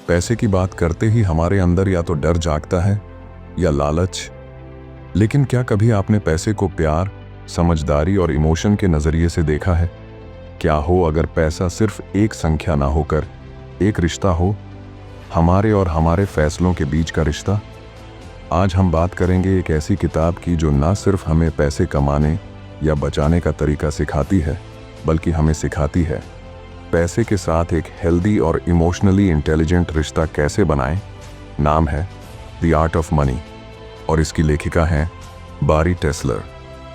पैसे की बात करते ही हमारे अंदर या तो डर जागता है या लालच। लेकिन क्या कभी आपने पैसे को प्यार, समझदारी और इमोशन के नजरिए से देखा है? क्या हो अगर पैसा सिर्फ एक संख्या ना होकर एक रिश्ता हो, हमारे और हमारे फैसलों के बीच का रिश्ता। आज हम बात करेंगे एक ऐसी किताब की जो ना सिर्फ हमें पैसे कमाने या बचाने का तरीका सिखाती है, बल्कि हमें सिखाती है पैसे के साथ एक हेल्दी और इमोशनली इंटेलिजेंट रिश्ता कैसे बनाएं। नाम है द आर्ट ऑफ मनी और इसकी लेखिका हैं बारी टेस्लर,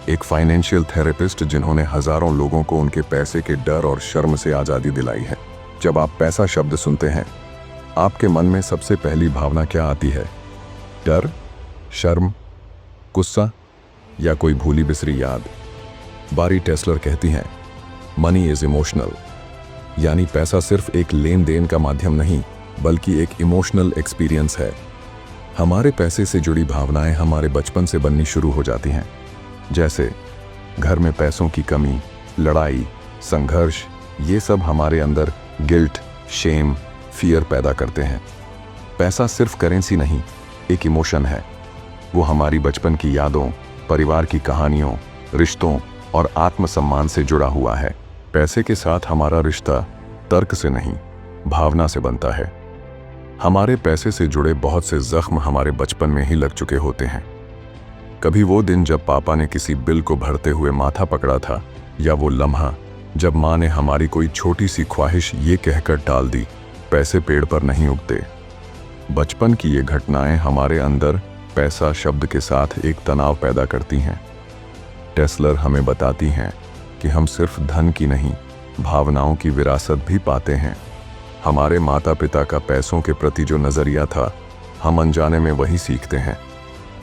एक फाइनेंशियल थेरेपिस्ट जिन्होंने हजारों लोगों को उनके पैसे के डर और शर्म से आज़ादी दिलाई है। जब आप पैसा शब्द सुनते हैं, आपके मन में सबसे पहली भावना क्या आती है? डर, शर्म, गुस्सा या कोई भूली बिसरी याद? बारी टेस्लर कहती हैं, मनी इज इमोशनल, यानी पैसा सिर्फ एक लेन देन का माध्यम नहीं, बल्कि एक इमोशनल एक्सपीरियंस है। हमारे पैसे से जुड़ी भावनाएं हमारे बचपन से बननी शुरू हो जाती हैं, जैसे घर में पैसों की कमी, लड़ाई, संघर्ष। ये सब हमारे अंदर गिल्ट, शेम, फियर पैदा करते हैं। पैसा सिर्फ करेंसी नहीं, एक इमोशन है। वो हमारी बचपन की यादों, परिवार की कहानियों, रिश्तों और आत्मसम्मान से जुड़ा हुआ है। पैसे के साथ हमारा रिश्ता तर्क से नहीं, भावना से बनता है। हमारे पैसे से जुड़े बहुत से जख्म हमारे बचपन में ही लग चुके होते हैं। कभी वो दिन जब पापा ने किसी बिल को भरते हुए माथा पकड़ा था, या वो लम्हा जब माँ ने हमारी कोई छोटी सी ख्वाहिश ये कहकर टाल दी, पैसे पेड़ पर नहीं उगते। बचपन की ये घटनाएं हमारे अंदर पैसा शब्द के साथ एक तनाव पैदा करती हैं। टेस्लर हमें बताती हैं कि हम सिर्फ धन की नहीं, भावनाओं की विरासत भी पाते हैं। हमारे माता पिता का पैसों के प्रति जो नज़रिया था, हम अनजाने में वही सीखते हैं।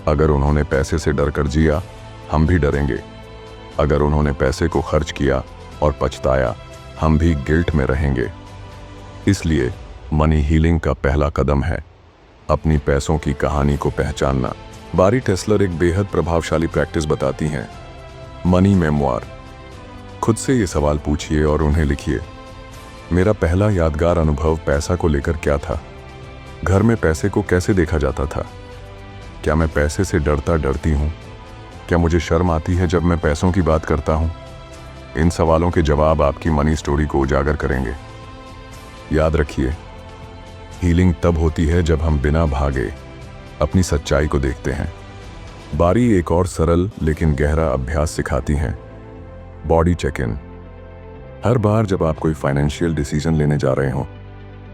अगर उन्होंने पैसे से डर कर जिया, हम भी डरेंगे। अगर उन्होंने पैसे को खर्च किया और पछताया, हम भी गिल्ट में रहेंगे। इसलिए मनी हीलिंग का पहला कदम है अपनी पैसों की कहानी को पहचानना। बारी टेस्लर एक बेहद प्रभावशाली प्रैक्टिस बताती हैं, मनी मेमोयर। खुद से ये सवाल पूछिए और उन्हें लिखिए, मेरा पहला यादगार अनुभव पैसा को लेकर क्या था? घर में पैसे को कैसे देखा जाता था? क्या मैं पैसे से डरती हूँ? क्या मुझे शर्म आती है जब मैं पैसों की बात करता हूँ? इन सवालों के जवाब आपकी मनी स्टोरी को उजागर करेंगे। याद रखिए, हीलिंग तब होती है जब हम बिना भागे अपनी सच्चाई को देखते हैं। बारी एक और सरल लेकिन गहरा अभ्यास सिखाती हैं, बॉडी चेक इन। हर बार जब आप कोई फाइनेंशियल डिसीजन लेने जा रहे हो,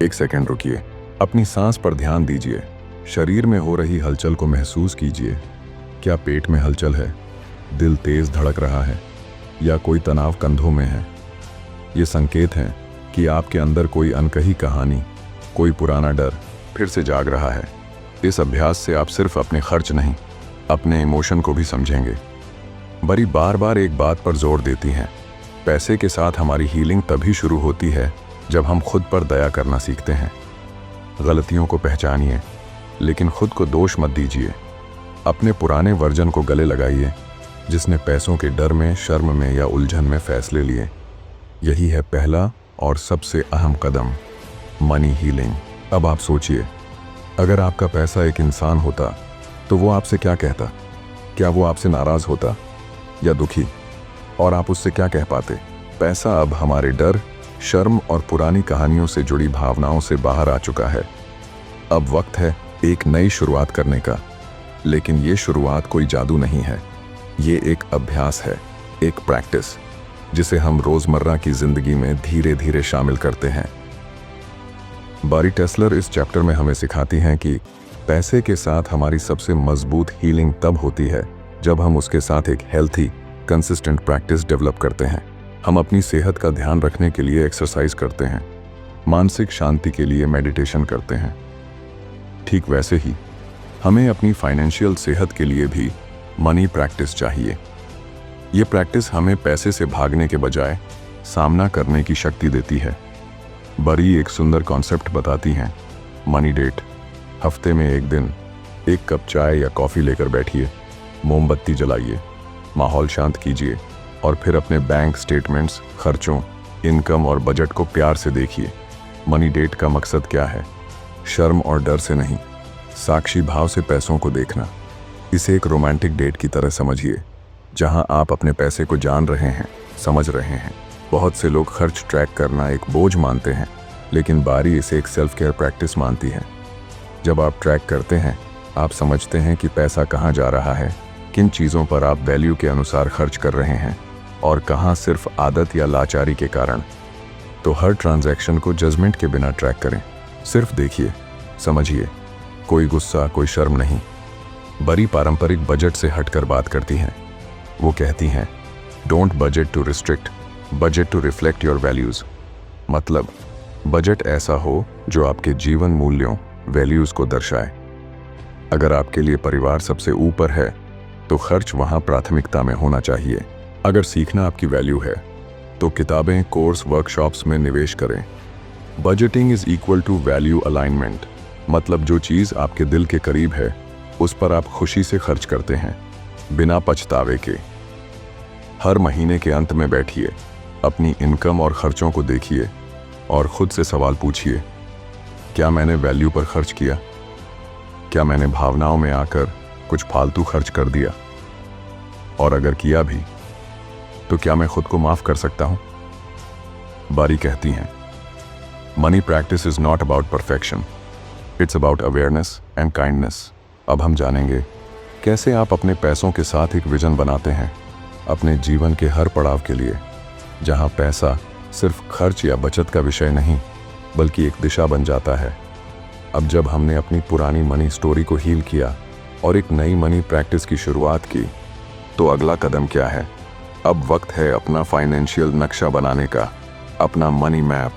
एक सेकंड रुकिए, अपनी सांस पर ध्यान दीजिए। शरीर में हो रही हलचल को महसूस कीजिए। क्या पेट में हलचल है, दिल तेज धड़क रहा है, या कोई तनाव कंधों में है? ये संकेत हैं कि आपके अंदर कोई अनकही कहानी, कोई पुराना डर फिर से जाग रहा है। इस अभ्यास से आप सिर्फ अपने खर्च नहीं, अपने इमोशन को भी समझेंगे। बरी बार बार एक बात पर जोर देती हैं, पैसे के साथ हमारी हीलिंग तभी शुरू होती है जब हम खुद पर दया करना सीखते हैं। गलतियों को पहचानिए, लेकिन खुद को दोष मत दीजिए। अपने पुराने वर्जन को गले लगाइए, जिसने पैसों के डर में, शर्म में या उलझन में फैसले लिए। यही है पहला और सबसे अहम कदम, मनी हीलिंग। अब आप सोचिए, अगर आपका पैसा एक इंसान होता तो वो आपसे क्या कहता? क्या वो आपसे नाराज होता या दुखी? और आप उससे क्या कह पाते? पैसा अब हमारे डर, शर्म और पुरानी कहानियों से जुड़ी भावनाओं से बाहर आ चुका है। अब वक्त है एक नई शुरुआत करने का। लेकिन ये शुरुआत कोई जादू नहीं है, ये एक अभ्यास है, एक प्रैक्टिस, जिसे हम रोजमर्रा की जिंदगी में धीरे धीरे शामिल करते हैं। बारी टेस्लर इस चैप्टर में हमें सिखाती हैं कि पैसे के साथ हमारी सबसे मजबूत हीलिंग तब होती है जब हम उसके साथ एक हेल्थी, कंसिस्टेंट प्रैक्टिस डेवलप करते हैं। हम अपनी सेहत का ध्यान रखने के लिए एक्सरसाइज करते हैं, मानसिक शांति के लिए मेडिटेशन करते हैं। ठीक वैसे ही हमें अपनी फाइनेंशियल सेहत के लिए भी मनी प्रैक्टिस चाहिए। ये प्रैक्टिस हमें पैसे से भागने के बजाय सामना करने की शक्ति देती है। बरी एक सुंदर कॉन्सेप्ट बताती हैं, मनी डेट। हफ्ते में एक दिन एक कप चाय या कॉफ़ी लेकर बैठिए, मोमबत्ती जलाइए, माहौल शांत कीजिए और फिर अपने बैंक स्टेटमेंट्स, खर्चों, इनकम और बजट को प्यार से देखिए। मनी डेट का मकसद क्या है? शर्म और डर से नहीं, साक्षी भाव से पैसों को देखना। इसे एक रोमांटिक डेट की तरह समझिए, जहां आप अपने पैसे को जान रहे हैं, समझ रहे हैं। बहुत से लोग खर्च ट्रैक करना एक बोझ मानते हैं, लेकिन बारी इसे एक सेल्फ केयर प्रैक्टिस मानती है। जब आप ट्रैक करते हैं, आप समझते हैं कि पैसा कहाँ जा रहा है, किन चीज़ों पर आप वैल्यू के अनुसार खर्च कर रहे हैं और कहाँ सिर्फ आदत या लाचारी के कारण। तो हर ट्रांजैक्शन को जजमेंट के बिना ट्रैक करें। सिर्फ देखिए, समझिए, कोई गुस्सा, कोई शर्म नहीं। बड़ी पारंपरिक बजट से हटकर बात करती हैं। वो कहती हैं, don't budget to restrict, budget to reflect your values. मतलब बजट ऐसा हो जो आपके जीवन मूल्यों, वैल्यूज़ को दर्शाए। अगर आपके लिए परिवार सबसे ऊपर है, तो खर्च वहाँ प्राथमिकता में होना चाहिए। अगर सीखना आपकी वैल्यू है, तो किताबें, कोर्स, वर्कशॉप्स में निवेश करें। Budgeting is equal to value alignment. मतलब जो चीज़ आपके दिल के करीब है, उस पर आप खुशी से खर्च करते हैं, बिना पछतावे के। हर महीने के अंत में बैठिए, अपनी इनकम और खर्चों को देखिए और खुद से सवाल पूछिए, क्या मैंने वैल्यू पर खर्च किया? क्या मैंने भावनाओं में आकर कुछ फालतू खर्च कर दिया? और अगर किया भी, तो क्या मैं खुद को माफ कर सकता हूं? बारी कहती हैं, money practice is not about perfection, it's about awareness and kindness. अब हम जानेंगे कैसे आप अपने पैसों के साथ एक विजन बनाते हैं अपने जीवन के हर पड़ाव के लिए, जहां पैसा सिर्फ खर्च या बचत का विषय नहीं, बल्कि एक दिशा बन जाता है। अब जब हमने अपनी पुरानी मनी स्टोरी को हील किया और एक नई मनी प्रैक्टिस की शुरुआत की, तो अगला कदम क्या है? अब वक्त है अपना फाइनेंशियल नक्शा बनाने का, अपना मनी मैप,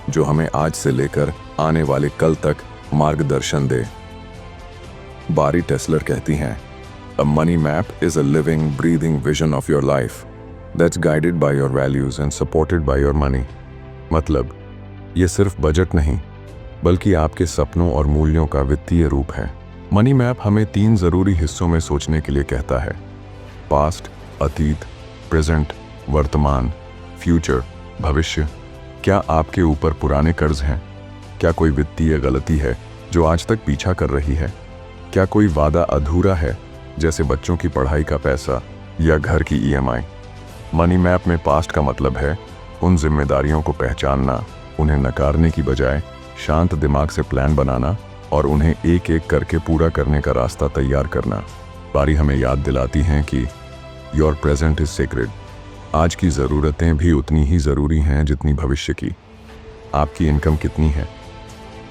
जो हमें आज से लेकर आने वाले कल तक मार्गदर्शन दे। बारी टेस्लर कहती हैं, A money map is a living, breathing vision of your life that's guided by your values and supported by your money. मतलब ये सिर्फ बजट नहीं, बल्कि आपके सपनों और मूल्यों का वित्तीय रूप है। मनी मैप हमें 3 ज़रूरी हिस्सों में सोचने के लिए कहता है: पास्ट, अतीत, प्रेजेंट, वर्तमान, फ्यूचर, भविष्य। क्या आपके ऊपर पुराने कर्ज हैं? क्या कोई वित्तीय गलती है जो आज तक पीछा कर रही है? क्या कोई वादा अधूरा है, जैसे बच्चों की पढ़ाई का पैसा या घर की EMI? मनी मैप में पास्ट का मतलब है उन जिम्मेदारियों को पहचानना, उन्हें नकारने की बजाय शांत दिमाग से प्लान बनाना और उन्हें एक एक करके पूरा करने का रास्ता तैयार करना। बारी हमें याद दिलाती हैं कि योर प्रेजेंट इज सेक्रेड। आज की ज़रूरतें भी उतनी ही ज़रूरी हैं जितनी भविष्य की। आपकी इनकम कितनी है?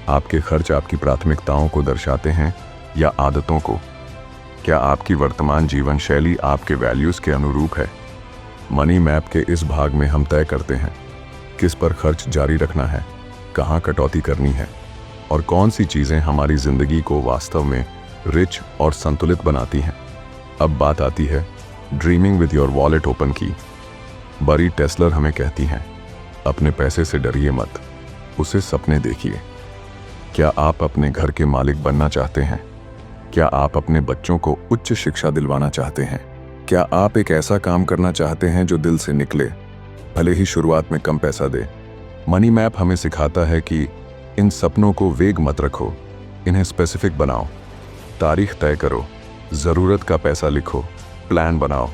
आपके खर्च आपकी प्राथमिकताओं को दर्शाते हैं या आदतों को? क्या आपकी वर्तमान जीवन शैली आपके वैल्यूज़ के अनुरूप है? मनी मैप के इस भाग में हम तय करते हैं किस पर खर्च जारी रखना है, कहाँ कटौती करनी है और कौन सी चीज़ें हमारी ज़िंदगी को वास्तव में रिच और संतुलित बनाती हैं। अब बात आती है dreaming with your wallet open की। बारी टेस्लर हमें कहती हैं, अपने पैसे से डरिए मत, उसे सपने देखिए। क्या आप अपने घर के मालिक बनना चाहते हैं? क्या आप अपने बच्चों को उच्च शिक्षा दिलवाना चाहते हैं? क्या आप एक ऐसा काम करना चाहते हैं जो दिल से निकले, भले ही शुरुआत में कम पैसा दे? मनी मैप हमें सिखाता है कि इन सपनों को वेग मत रखो, इन्हें स्पेसिफिक बनाओ। तारीख तय करो, ज़रूरत का पैसा लिखो, प्लान बनाओ।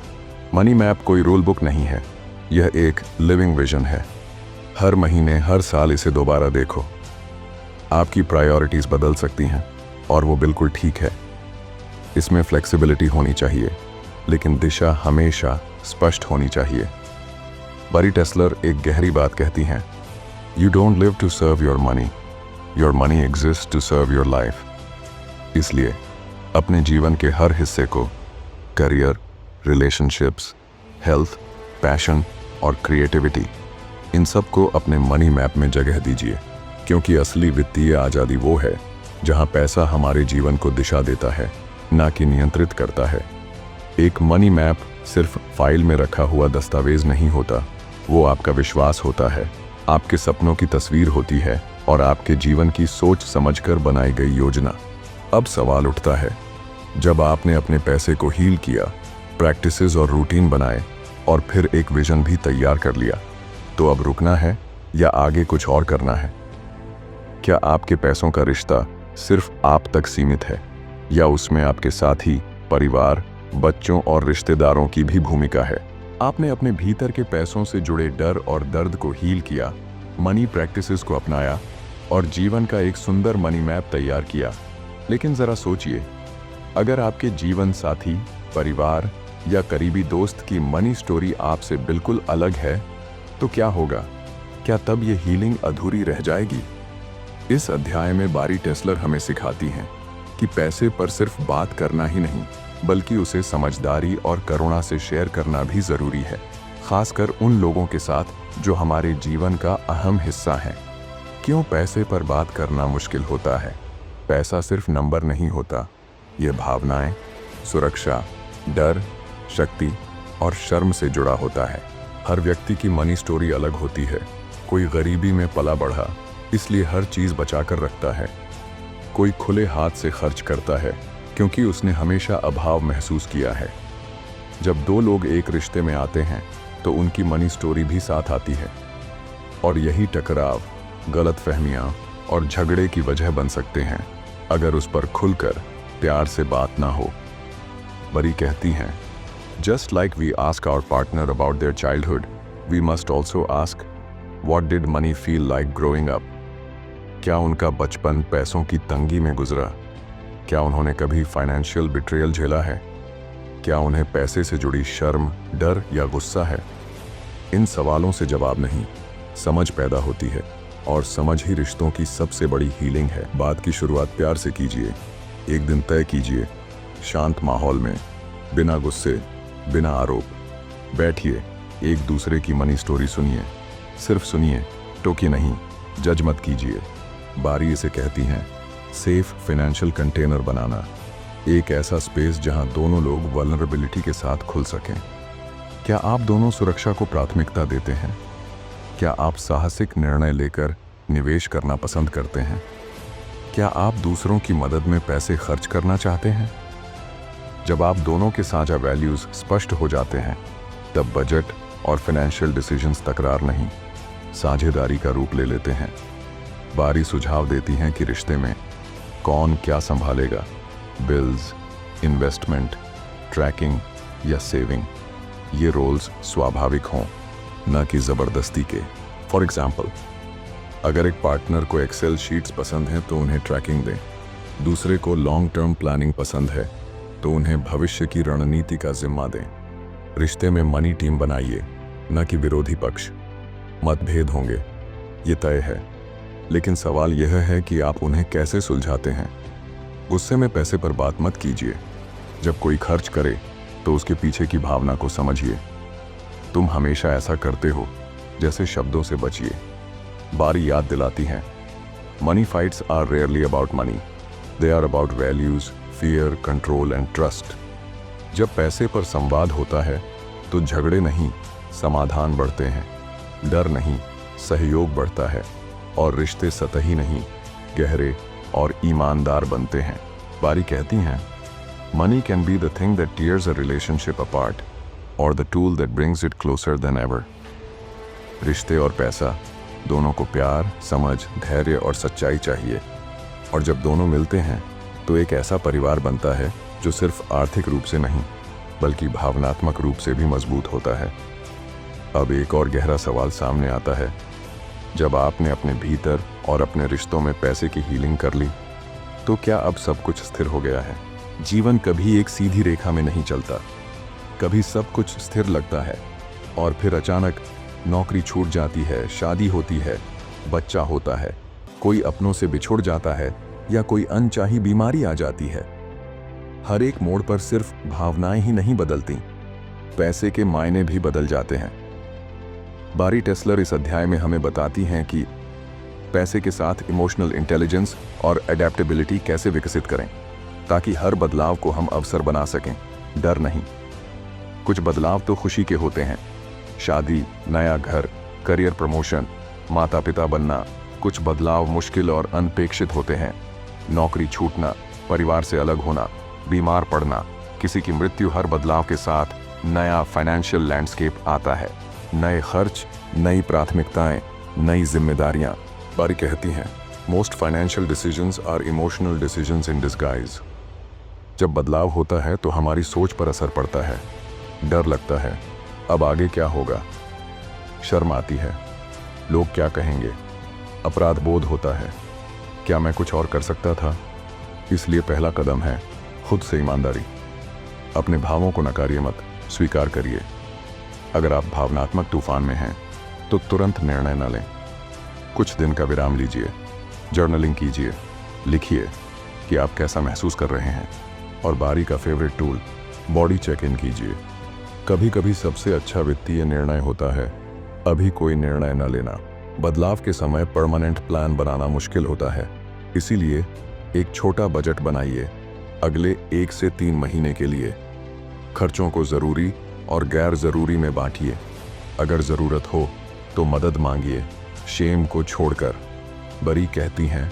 मनी मैप कोई रूल बुक नहीं है, यह एक लिविंग विजन है। हर महीने, हर साल इसे दोबारा देखो। आपकी प्रायोरिटीज़ बदल सकती हैं और वो बिल्कुल ठीक है। इसमें फ्लेक्सिबिलिटी होनी चाहिए, लेकिन दिशा हमेशा स्पष्ट होनी चाहिए। बारी टेस्लर एक गहरी बात कहती हैं, you don't live to serve your money exist to serve your life. इसलिए अपने जीवन के हर हिस्से को, करियर, रिलेशनशिप्स, हेल्थ, पैशन और क्रिएटिविटी, इन सब को अपने मनी मैप में जगह दीजिए, क्योंकि असली वित्तीय आज़ादी वो है जहां पैसा हमारे जीवन को दिशा देता है, ना कि नियंत्रित करता है। एक मनी मैप सिर्फ फाइल में रखा हुआ दस्तावेज नहीं होता, वो आपका विश्वास होता है, आपके सपनों की तस्वीर होती है और आपके जीवन की सोच समझकर बनाई गई योजना। अब सवाल उठता है, जब आपने अपने पैसे को हील किया, प्रैक्टिसेस और रूटीन बनाए और फिर एक विजन भी तैयार कर लिया, तो अब रुकना है या आगे कुछ और करना है? क्या आपके पैसों का रिश्ता सिर्फ आप तक सीमित है या उसमें आपके साथी, परिवार, बच्चों और रिश्तेदारों की भी भूमिका है? आपने अपने भीतर के पैसों से जुड़े डर और दर्द को हील किया, मनी प्रैक्टिसेस को अपनाया और जीवन का एक सुंदर मनी मैप तैयार किया। लेकिन जरा सोचिए, अगर आपके जीवन साथी, परिवार या करीबी दोस्त की मनी स्टोरी आपसे बिल्कुल अलग है तो क्या होगा? क्या तब ये हीलिंग अधूरी रह जाएगी? इस अध्याय में बारी टेस्लर हमें सिखाती हैं कि पैसे पर सिर्फ बात करना ही नहीं, बल्कि उसे समझदारी और करुणा से शेयर करना भी जरूरी है, खासकर उन लोगों के साथ जो हमारे जीवन का अहम हिस्सा हैं। क्यों पैसे पर बात करना मुश्किल होता है? पैसा सिर्फ नंबर नहीं होता, ये भावनाएं, सुरक्षा, डर, शक्ति और शर्म से जुड़ा होता है। हर व्यक्ति की मनी स्टोरी अलग होती है। कोई गरीबी में पला बढ़ा, इसलिए हर चीज बचाकर रखता है। कोई खुले हाथ से खर्च करता है क्योंकि उसने हमेशा अभाव महसूस किया है। जब दो लोग एक रिश्ते में आते हैं तो उनकी मनी स्टोरी भी साथ आती है, और यही टकराव, गलतफहमियां और झगड़े की वजह बन सकते हैं अगर उस पर खुलकर प्यार से बात ना हो। बरी कहती हैं, Just like we ask our partner about their childhood, we must also ask, what did money feel like growing up? क्या उनका बचपन पैसों की तंगी में गुजरा? क्या उन्होंने कभी फाइनेंशियल बिट्रेयल झेला है? क्या उन्हें पैसे से जुड़ी शर्म, डर या गुस्सा है? इन सवालों से जवाब नहीं, समझ पैदा होती है, और समझ ही रिश्तों की सबसे बड़ी हीलिंग है। बात की शुरुआत प्यार से कीजिए। एक दिन तय कीजिए, शांत माहौल में, बिना गुस्से, बिना आरोप, बैठिए, एक दूसरे की मनी स्टोरी सुनिए। सिर्फ सुनिए, टोकिए नहीं, जज मत कीजिए। बारी इसे कहती हैं सेफ फाइनेंशियल कंटेनर बनाना, एक ऐसा स्पेस जहां दोनों लोग वल्नरेबिलिटी के साथ खुल सकें। क्या आप दोनों सुरक्षा को प्राथमिकता देते हैं? क्या आप साहसिक निर्णय लेकर निवेश करना पसंद करते हैं? क्या आप दूसरों की मदद में पैसे खर्च करना चाहते हैं? जब आप दोनों के साझा वैल्यूज स्पष्ट हो जाते हैं, तब बजट और फाइनेंशियल डिसीजंस तकरार नहीं, साझेदारी का रूप ले लेते हैं। बारी सुझाव देती हैं कि रिश्ते में कौन क्या संभालेगा, बिल्स, इन्वेस्टमेंट, ट्रैकिंग या सेविंग, ये रोल्स स्वाभाविक हों, न कि ज़बरदस्ती के। फॉर एग्जाम्पल, अगर एक पार्टनर को एक्सेल शीट्स पसंद हैं तो उन्हें ट्रैकिंग दें। दूसरे को लॉन्ग टर्म प्लानिंग पसंद है तो उन्हें भविष्य की रणनीति का जिम्मा दें। रिश्ते में मनी टीम बनाइए, न कि विरोधी पक्ष। मतभेद होंगे, ये तय है, लेकिन सवाल यह है कि आप उन्हें कैसे सुलझाते हैं। गुस्से में पैसे पर बात मत कीजिए। जब कोई खर्च करे तो उसके पीछे की भावना को समझिए। तुम हमेशा ऐसा करते हो जैसे शब्दों से बचिए। बारी याद दिलाती हैं, money fights are rarely about money, they are about values, fear, control and trust. जब पैसे पर संवाद होता है तो झगड़े नहीं, समाधान बढ़ते हैं। डर नहीं, सहयोग बढ़ता है, और रिश्ते सतही नहीं, गहरे और ईमानदार बनते हैं। बारी कहती हैं, money can be the thing that tears a relationship apart और the tool that brings it closer than ever. रिश्ते और पैसा दोनों को प्यार, समझ, धैर्य और सच्चाई चाहिए, और जब दोनों मिलते हैं तो एक ऐसा परिवार बनता है जो सिर्फ आर्थिक रूप से नहीं, बल्कि भावनात्मक रूप से भी मजबूत होता है। अब एक और गहरा सवाल सामने आता है, जब आपने अपने भीतर और अपने रिश्तों में पैसे की हीलिंग कर ली, तो क्या अब सब कुछ स्थिर हो गया है? जीवन कभी एक सीधी रेखा में नहीं चलता। कभी सब कुछ स्थिर लगता है और फिर अचानक नौकरी छूट जाती है, शादी होती है, बच्चा होता है, कोई अपनों से बिछुड़ जाता है या कोई अनचाही बीमारी आ जाती है। हर एक मोड़ पर सिर्फ भावनाएं ही नहीं बदलती, पैसे के मायने भी बदल जाते हैं। बारी टेस्लर इस अध्याय में हमें बताती हैं कि पैसे के साथ इमोशनल इंटेलिजेंस और एडेप्टेबिलिटी कैसे विकसित करें, ताकि हर बदलाव को हम अवसर बना सकें, डर नहीं। कुछ बदलाव तो खुशी के होते हैं, शादी, नया घर, करियर प्रमोशन, माता पिता बनना। कुछ बदलाव मुश्किल और अनपेक्षित होते हैं, नौकरी छूटना, परिवार से अलग होना, बीमार पड़ना, किसी की मृत्यु। हर बदलाव के साथ नया फाइनेंशियल लैंडस्केप आता है, नए खर्च, नई प्राथमिकताएं, नई जिम्मेदारियां। बारी कहती हैं, most financial decisions are emotional decisions in disguise. जब बदलाव होता है तो हमारी सोच पर असर पड़ता है। डर लगता है, अब आगे क्या होगा। शर्म आती है, लोग क्या कहेंगे। अपराध बोध होता है, क्या मैं कुछ और कर सकता था। इसलिए पहला कदम है खुद से ईमानदारी। अपने भावों को नकारिए मत, स्वीकार करिए। अगर आप भावनात्मक तूफान में हैं तो तुरंत निर्णय न लें। कुछ दिन का विराम लीजिए, जर्नलिंग कीजिए, लिखिए कि आप कैसा महसूस कर रहे हैं। और बारी का favourite tool, body check in कीजिए। कभी कभी सबसे अच्छा वित्तीय निर्णय होता है अभी कोई निर्णय न लेना। बदलाव के समय परमानेंट प्लान बनाना मुश्किल होता है, इसीलिए एक छोटा बजट बनाइए अगले 1 से 3 महीने के लिए। खर्चों को ज़रूरी और गैर ज़रूरी में बांटिए। अगर ज़रूरत हो तो मदद मांगिए, शेम को छोड़कर। बरी कहती हैं,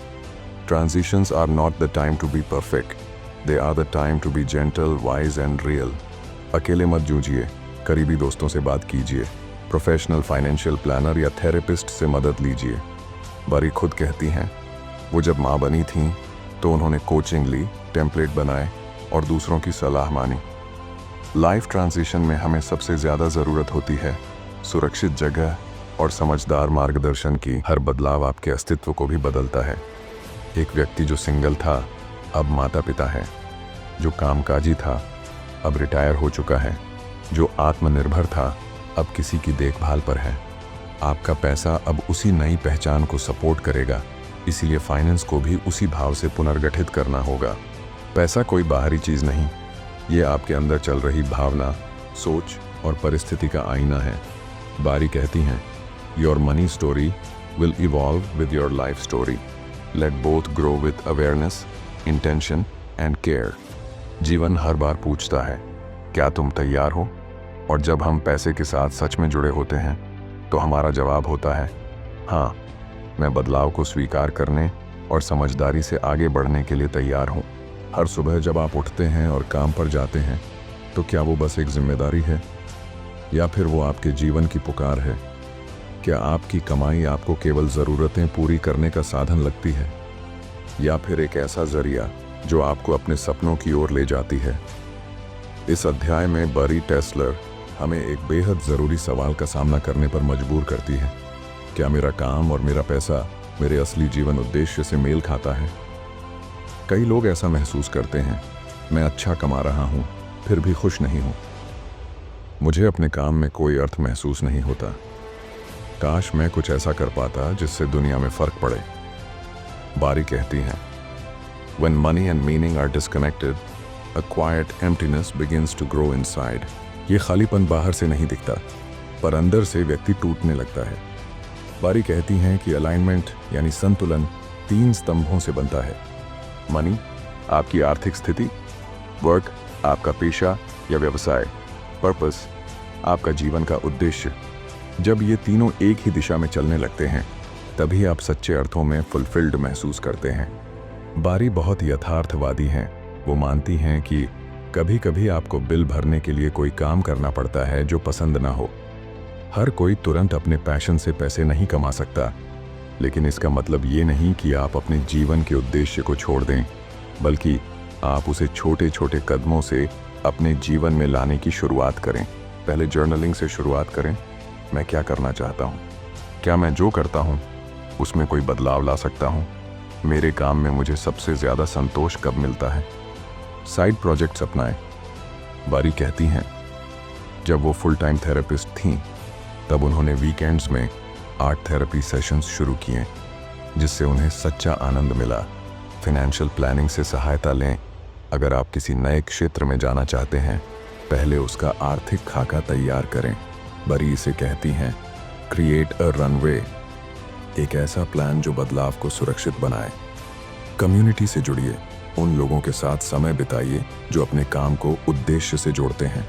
transitions are not the time to be perfect, they are the time to be gentle, wise and real. अकेले मत जूझिए, करीबी दोस्तों से बात कीजिए, प्रोफेशनल फाइनेंशियल प्लानर या थेरेपिस्ट से मदद लीजिए। बरी खुद कहती हैं, वो जब माँ बनी थीं तो उन्होंने कोचिंग ली, टेम्पलेट बनाए और दूसरों की सलाह मानी। लाइफ ट्रांजिशन में हमें सबसे ज़्यादा ज़रूरत होती है सुरक्षित जगह और समझदार मार्गदर्शन की। हर बदलाव आपके अस्तित्व को भी बदलता है। एक व्यक्ति जो सिंगल था अब माता पिता है, जो कामकाजी था अब रिटायर हो चुका है, जो आत्मनिर्भर था अब किसी की देखभाल पर है। आपका पैसा अब उसी नई पहचान को सपोर्ट करेगा, इसीलिए फाइनेंस को भी उसी भाव से पुनर्गठित करना होगा। पैसा कोई बाहरी चीज़ नहीं, ये आपके अंदर चल रही भावना, सोच और परिस्थिति का आईना है। बारी कहती हैं, your money story will evolve with your life story. Let both grow with awareness, intention and care. जीवन हर बार पूछता है, क्या तुम तैयार हो? और जब हम पैसे के साथ सच में जुड़े होते हैं तो हमारा जवाब होता है, हाँ, मैं बदलाव को स्वीकार करने और समझदारी से आगे बढ़ने के लिए तैयार हूँ। हर सुबह जब आप उठते हैं और काम पर जाते हैं तो क्या वो बस एक जिम्मेदारी है या फिर वो आपके जीवन की पुकार है? क्या आपकी कमाई आपको केवल ज़रूरतें पूरी करने का साधन लगती है या फिर एक ऐसा जरिया जो आपको अपने सपनों की ओर ले जाती है? इस अध्याय में बरी टेस्लर हमें एक बेहद ज़रूरी सवाल का सामना करने पर मजबूर करती है। क्या मेरा काम और मेरा पैसा मेरे असली जीवन उद्देश्य से मेल खाता है? कई लोग ऐसा महसूस करते हैं, मैं अच्छा कमा रहा हूँ फिर भी खुश नहीं हूँ। मुझे अपने काम में कोई अर्थ महसूस नहीं होता। काश मैं कुछ ऐसा कर पाता जिससे दुनिया में फ़र्क पड़े। बारी कहती हैं, When money and meaning are disconnected, a quiet emptiness begins to grow inside. ये खालीपन बाहर से नहीं दिखता, पर अंदर से व्यक्ति टूटने लगता है। बारी कहती हैं कि अलाइनमेंट यानी संतुलन 3 स्तंभों से बनता है। मनी, आपकी आर्थिक स्थिति। वर्क, आपका पेशा या व्यवसाय। पर्पस, आपका जीवन का उद्देश्य। जब ये तीनों एक ही दिशा में चलने लगते हैं तभी आप सच्चे अर्थों में फुलफिल्ड महसूस करते हैं। बारी बहुत यथार्थवादी हैं। वो मानती हैं कि कभी कभी आपको बिल भरने के लिए कोई काम करना पड़ता है जो पसंद ना हो। हर कोई तुरंत अपने पैशन से पैसे नहीं कमा सकता, लेकिन इसका मतलब ये नहीं कि आप अपने जीवन के उद्देश्य को छोड़ दें, बल्कि आप उसे छोटे छोटे कदमों से अपने जीवन में लाने की शुरुआत करें। पहले जर्नलिंग से शुरुआत करें। मैं क्या करना चाहता हूँ? क्या मैं जो करता हूँ उसमें कोई बदलाव ला सकता हूँ? मेरे काम में मुझे सबसे ज़्यादा संतोष कब मिलता है? साइड प्रोजेक्ट्स अपनाएं। बारी कहती हैं, जब वो फुल टाइम थेरेपिस्ट थीं तब उन्होंने वीकेंड्स में आर्ट थेरेपी सेशंस शुरू किए, जिससे उन्हें सच्चा आनंद मिला। फाइनेंशियल प्लानिंग से सहायता लें। अगर आप किसी नए क्षेत्र में जाना चाहते हैं, पहले उसका आर्थिक खाका तैयार करें। बरी इसे कहती हैं, क्रिएट अ रनवे, एक ऐसा प्लान जो बदलाव को सुरक्षित बनाए। कम्युनिटी से जुड़िए, उन लोगों के साथ समय बिताइए जो अपने काम को उद्देश्य से जोड़ते हैं।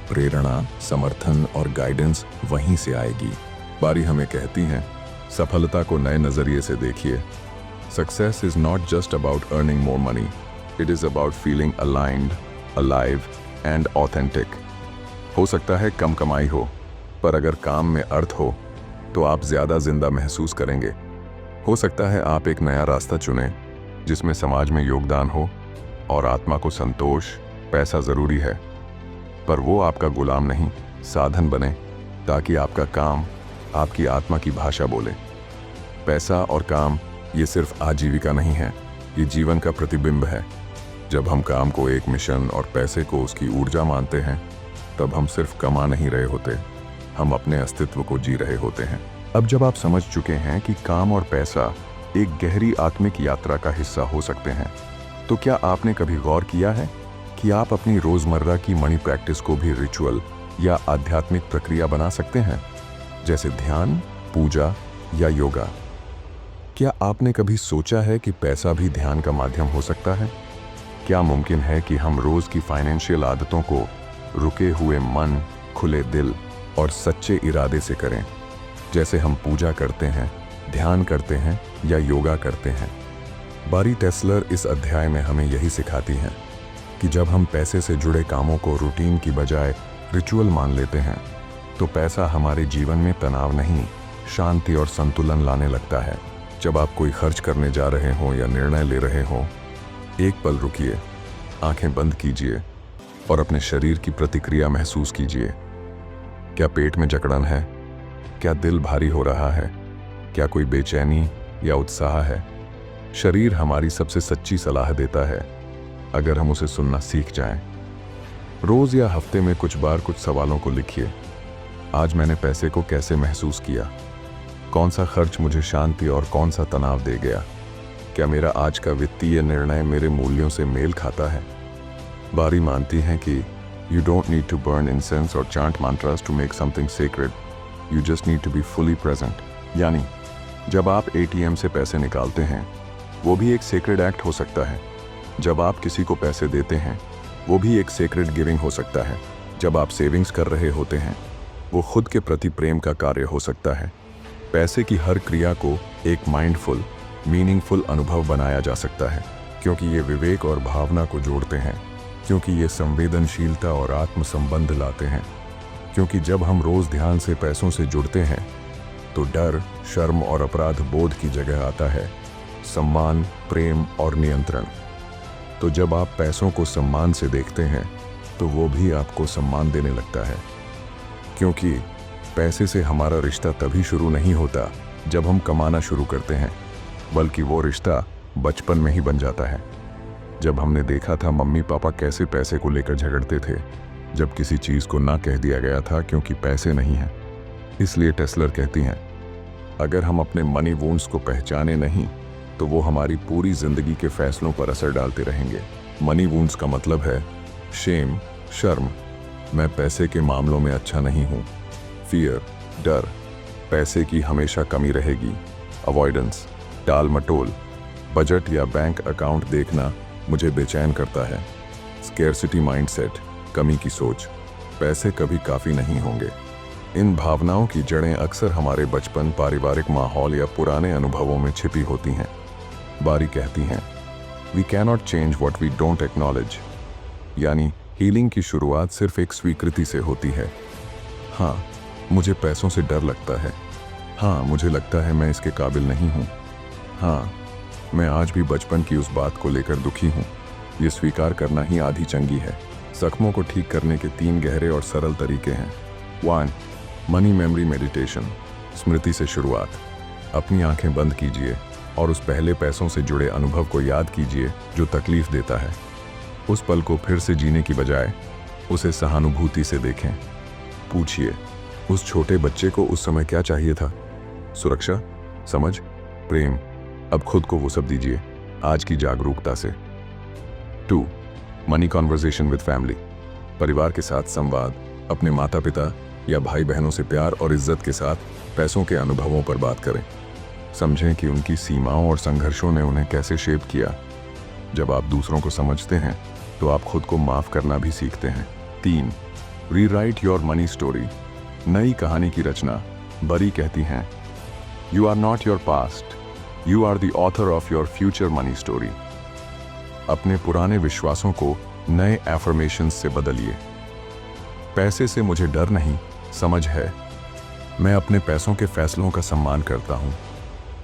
प्रेरणा, समर्थन और गाइडेंस वहीं से आएगी। बारी हमें कहती हैं, सफलता को नए नजरिए से देखिए। Success is not just about earning more money, it is about feeling aligned, alive and authentic. हो सकता है कम कमाई हो, पर अगर काम में अर्थ हो तो आप ज्यादा जिंदा महसूस करेंगे। हो सकता है आप एक नया रास्ता चुनें जिसमें समाज में योगदान हो और आत्मा को संतोष। पैसा ज़रूरी है, पर वो आपका गुलाम नहीं, साधन बने ताकि आपका काम आपकी आत्मा की भाषा बोले। पैसा और काम ये सिर्फ आजीविका नहीं है, ये जीवन का प्रतिबिंब है। जब हम काम को एक मिशन और पैसे को उसकी ऊर्जा मानते हैं, तब हम सिर्फ कमा नहीं रहे होते, हम अपने अस्तित्व को जी रहे होते हैं। अब जब आप समझ चुके हैं कि काम और पैसा एक गहरी आत्मिक यात्रा का हिस्सा हो सकते हैं, तो क्या आपने कभी गौर किया है कि आप अपनी रोजमर्रा की मनी प्रैक्टिस को भी रिचुअल या आध्यात्मिक प्रक्रिया बना सकते हैं, जैसे ध्यान, पूजा या योगा? क्या आपने कभी सोचा है कि पैसा भी ध्यान का माध्यम हो सकता है? क्या मुमकिन है कि हम रोज की फाइनेंशियल आदतों को रुके हुए मन, खुले दिल और सच्चे इरादे से करें, जैसे हम पूजा करते हैं, ध्यान करते हैं या योगा करते हैं? बारी टेस्लर इस अध्याय में हमें यही सिखाती हैं कि जब हम पैसे से जुड़े कामों को रूटीन की बजाय रिचुअल मान लेते हैं, तो पैसा हमारे जीवन में तनाव नहीं, शांति और संतुलन लाने लगता है। जब आप कोई खर्च करने जा रहे हों या निर्णय ले रहे हों, एक पल रुकिए, आंखें बंद कीजिए और अपने शरीर की प्रतिक्रिया महसूस कीजिए। क्या पेट में जकड़न है? क्या दिल भारी हो रहा है? क्या कोई बेचैनी या उत्साह है? शरीर हमारी सबसे सच्ची सलाह देता है, अगर हम उसे सुनना सीख जाएं। रोज या हफ्ते में कुछ बार कुछ सवालों को लिखिए। आज मैंने पैसे को कैसे महसूस किया? कौन सा खर्च मुझे शांति और कौन सा तनाव दे गया? क्या मेरा आज का वित्तीय निर्णय मेरे मूल्यों से मेल खाता है? बारी मानती है कि you don't need to burn incense और chant mantras to make something sacred, you just need to be fully present. यानी जब आप एटीएम से पैसे निकालते हैं, वो भी एक सेक्रेड एक्ट हो सकता है। जब आप किसी को पैसे देते हैं, वो भी एक सेक्रेड गिविंग हो सकता है। जब आप सेविंग्स कर रहे होते हैं, वो खुद के प्रति प्रेम का कार्य हो सकता है। पैसे की हर क्रिया को एक माइंडफुल, मीनिंगफुल अनुभव बनाया जा सकता है, क्योंकि ये विवेक और भावना को जोड़ते हैं, क्योंकि ये संवेदनशीलता और आत्म संबंध लाते हैं। क्योंकि जब हम रोज ध्यान से पैसों से जुड़ते हैं, तो डर, शर्म और अपराध बोध की जगह आता है सम्मान, प्रेम और नियंत्रण। तो जब आप पैसों को सम्मान से देखते हैं, तो वो भी आपको सम्मान देने लगता है। क्योंकि पैसे से हमारा रिश्ता तभी शुरू नहीं होता जब हम कमाना शुरू करते हैं, बल्कि वो रिश्ता बचपन में ही बन जाता है। जब हमने देखा था मम्मी पापा कैसे पैसे को लेकर झगड़ते थे, जब किसी चीज़ को ना कह दिया गया था क्योंकि पैसे नहीं हैं। इसलिए टेस्लर कहती हैं, अगर हम अपने मनी वुंड्स को पहचाने नहीं, तो वो हमारी पूरी जिंदगी के फैसलों पर असर डालते रहेंगे। मनी वुंड्स का मतलब है शेम, शर्म, मैं पैसे के मामलों में अच्छा नहीं हूँ। फियर, डर, पैसे की हमेशा कमी रहेगी। अवॉइडेंस, टाल मटोल, बजट या बैंक अकाउंट देखना मुझे बेचैन करता है। स्केर्सिटी माइंडसेट, कमी की सोच, पैसे कभी काफ़ी नहीं होंगे। इन भावनाओं की जड़ें अक्सर हमारे बचपन, पारिवारिक माहौल या पुराने अनुभवों में छिपी होती हैं। बारी कहती हैं, we cannot change what we don't acknowledge. यानी हीलिंग की शुरुआत सिर्फ एक स्वीकृति से होती है। हाँ, मुझे पैसों से डर लगता है। हाँ, मुझे लगता है मैं इसके काबिल नहीं हूँ। हाँ, मैं आज भी बचपन की उस बात को लेकर दुखी हूँ। ये स्वीकार करना ही आधी चंगी है। जख्मों को ठीक करने के 3 गहरे और सरल तरीके हैं। 1. मनी मेमोरी मेडिटेशन, स्मृति से शुरुआत। अपनी आंखें बंद कीजिए और उस पहले पैसों से जुड़े अनुभव को याद कीजिए जो तकलीफ देता है। उस पल को फिर से जीने की बजाय उसे सहानुभूति से देखें। पूछिए, उस छोटे बच्चे को उस समय क्या चाहिए था? सुरक्षा, समझ, प्रेम। अब खुद को वो सब दीजिए आज की जागरूकता से। 2. मनी कॉन्वर्सेशन विद फैमिली, परिवार के साथ संवाद। अपने माता पिता या भाई बहनों से प्यार और इज्जत के साथ पैसों के अनुभवों पर बात करें। समझें कि उनकी सीमाओं और संघर्षों ने उन्हें कैसे शेप किया। जब आप दूसरों को समझते हैं, तो आप खुद को माफ करना भी सीखते हैं। 3. रीराइट योर मनी स्टोरी, नई कहानी की रचना। बरी कहती हैं, you are not your past, you are the author of your future money story. अपने पुराने विश्वासों को नए एफर्मेशंस से बदलिए। पैसे से मुझे डर नहीं, समझ है। मैं अपने पैसों के फैसलों का सम्मान करता हूँ।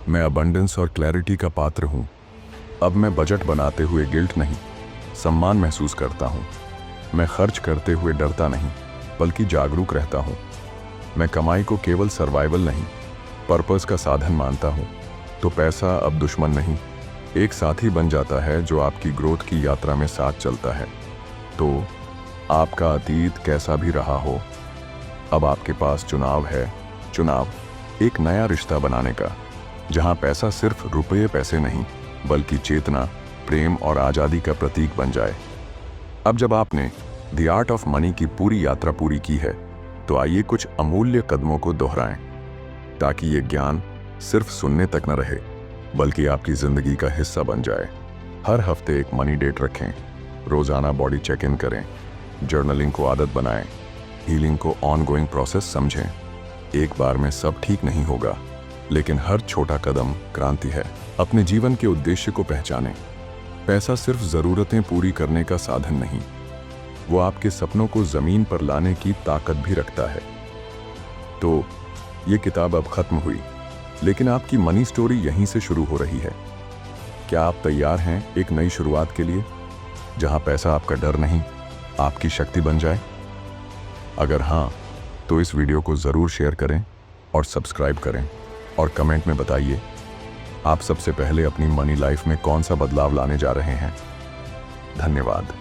मैं अबंडेंस और क्लैरिटी का पात्र हूँ। अब मैं बजट बनाते हुए गिल्ट नहीं, सम्मान महसूस करता हूँ। मैं खर्च करते हुए डरता नहीं, बल्कि जागरूक रहता हूँ। मैं कमाई को केवल सर्वाइवल नहीं, पर्पस का साधन मानता हूँ। तो पैसा अब दुश्मन नहीं, एक साथी बन जाता है जो आपकी ग्रोथ की यात्रा में साथ चलता है। तो आपका अतीत कैसा भी रहा हो, अब आपके पास चुनाव है। चुनाव एक नया रिश्ता बनाने का, जहां पैसा सिर्फ रुपये पैसे नहीं, बल्कि चेतना, प्रेम और आज़ादी का प्रतीक बन जाए। अब जब आपने द आर्ट ऑफ मनी की पूरी यात्रा पूरी की है, तो आइए कुछ अमूल्य कदमों को दोहराएं, ताकि ये ज्ञान सिर्फ सुनने तक न रहे, बल्कि आपकी जिंदगी का हिस्सा बन जाए। हर हफ्ते एक मनी डेट रखें, रोजाना बॉडी चेक इन करें, जर्नलिंग को आदत बनाएं, हीलिंग को ऑनगोइंग प्रोसेस समझें। एक बार में सब ठीक नहीं होगा, लेकिन हर छोटा कदम क्रांति है। अपने जीवन के उद्देश्य को पहचानें। पैसा सिर्फ जरूरतें पूरी करने का साधन नहीं, वो आपके सपनों को जमीन पर लाने की ताकत भी रखता है। तो ये किताब अब खत्म हुई, लेकिन आपकी मनी स्टोरी यहीं से शुरू हो रही है। क्या आप तैयार हैं एक नई शुरुआत के लिए, जहां पैसा आपका डर नहीं, आपकी शक्ति बन जाए? अगर हाँ, तो इस वीडियो को ज़रूर शेयर करें और सब्सक्राइब करें, और कमेंट में बताइए आप सबसे पहले अपनी मनी लाइफ में कौन सा बदलाव लाने जा रहे हैं। धन्यवाद।